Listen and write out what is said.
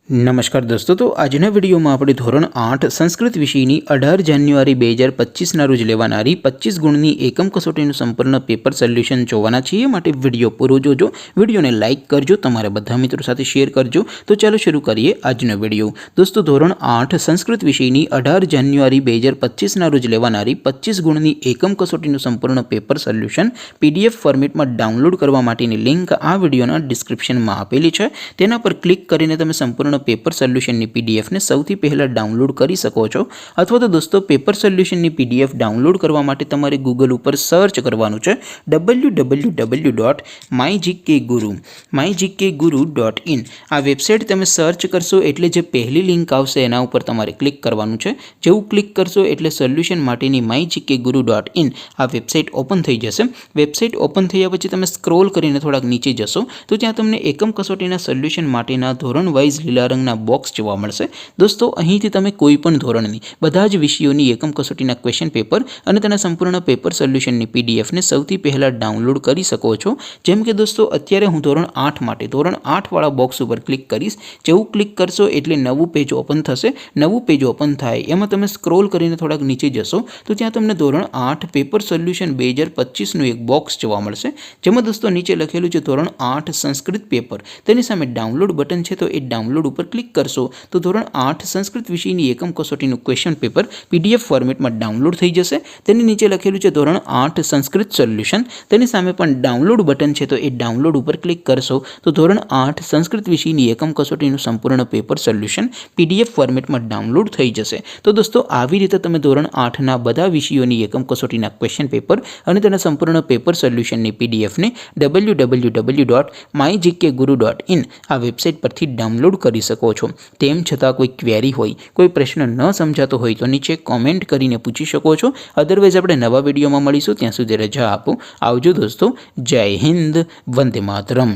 नमस्कार दोस्तों, तो आजना वीडियो में આપણે ધોરણ 8 સંસ્કૃત વિષયની 18 જાન્યુઆરી 2025 ના રોજ લેવાનારી 25 ગુણની એકમ કસોટીનું સંપૂર્ણ પેપર સોલ્યુશન જોવાના છીએ। માટે વિડિયો પૂરો જોજો, વિડિયોને લાઈક કરજો, તમારા બધા મિત્રો સાથે શેર કરજો। તો ચાલો શરૂ કરીએ આજનો વિડિયો। દોસ્તો, ધોરણ 8 સંસ્કૃત વિષયની 18 જાન્યુઆરી 2025 ના રોજ લેવાનારી 25 ગુણની એકમ કસોટીનું સંપૂર્ણ પેપર સોલ્યુશન પીડીએફ ફોર્મેટમાં ડાઉનલોડ કરવા માટેની લિંક આ વિડિયોના ડિસ્ક્રિપ્શનમાં આપેલી છે। તેના પર ક્લિક કરીને તમે સંપૂર્ણ पेपर सोल्यूशन पीडीएफ ने सौथी पहला डाउनलॉड करी सको छो। अथवा तो दोस्तों पेपर सोल्यूशन पीडीएफ डाउनलॉड करवा माटे तमारे गूगल पर सर्च करवानुं छे www.mygkguru.in। आ वेबसाइट तमे सर्च करशो एटले जे पहली लिंक आवशे एना उपर तमारे क्लिक करवानुं छे। जेवुं क्लिक करशो एटले सोल्यूशन माटेनी mygkguru.in आ वेबसाइट ओपन थई जशे। वेबसाइट ओपन थया पछी तमे स्क्रॉल करीने थोड़ाक नीचे जशो तो त्यां तमने एकम कसोटीना सोल्यूशन माटेना धोरण वाइज लीला रंगना बॉक्स जोवा मळशे। दोस्तों, અહીંથી તમે કોઈ પણ ધોરણની બધા જ વિષયોની એકમ કસોટીના ક્વેશ્ચન પેપર અને તેના સંપૂર્ણ પેપર સોલ્યુશનની પીડીએફ ને સૌથી પહેલા ડાઉનલોડ કરી શકો છો। જેમ કે દોસ્તો, અત્યારે હું ધોરણ 8 માટે ધોરણ 8 વાળા બોક્સ ઉપર ક્લિક કરીશ। જેવું ક્લિક કરશો એટલે નવું પેજ ઓપન થશે। નવું પેજ ઓપન થાય એમાં તમે સ્ક્રોલ કરીને થોડાક નીચે જશો તો ત્યાં તમને ધોરણ 8 પેપર સોલ્યુશન 2025 નું એક બોક્સ જોવા મળશે। જેમાં દોસ્તો નીચે લખેલું છે ધોરણ 8 સંસ્કૃત પેપર, તેની સામે ડાઉનલોડ બટન છે તો એ ડાઉનલોડ पर क्लिक करशो तो धोरण 8 संस्कृत विषयनी एकम कसोटीनुं क्वेश्चन पेपर पीडीएफ फॉर्मेट में डाउनलॉड थई जशे। तेनी नीचे लखेलुं छे धोरण 8 संस्कृत सोल्यूशन, तेनी सामे पण डाउनलॉड बटन छे तो ए डाउनलॉड पर क्लिक करशो तो धोरण 8 संस्कृत विषयनी एकम कसोटीनुं संपूर्ण पेपर सोल्यूशन पीडीएफ फॉर्मेट में डाउनलॉड थई जशे। तो दोस्तों, आवी रीते तमे धोरण 8 ना बधा विषयोनी एकम कसोटीना क्वेश्चन पेपर अने तेना संपूर्ण पेपर सोल्यूशननी पीडीएफ ने www.mygkguru.in आ वेबसाइट परथी डाउनलॉड करी શકો છો। તેમ છતાં કોઈ ક્વેરી હોય, કોઈ પ્રશ્ન ન સમજાતો હોય તો નીચે કોમેન્ટ કરીને પૂછી શકો છો। અધરવાઇઝ આપણે નવા વિડીયોમાં મળીશું, ત્યાં સુધી રજા આપો। આવજો દોસ્તો, જય હિન્દ, વંદે માતરમ।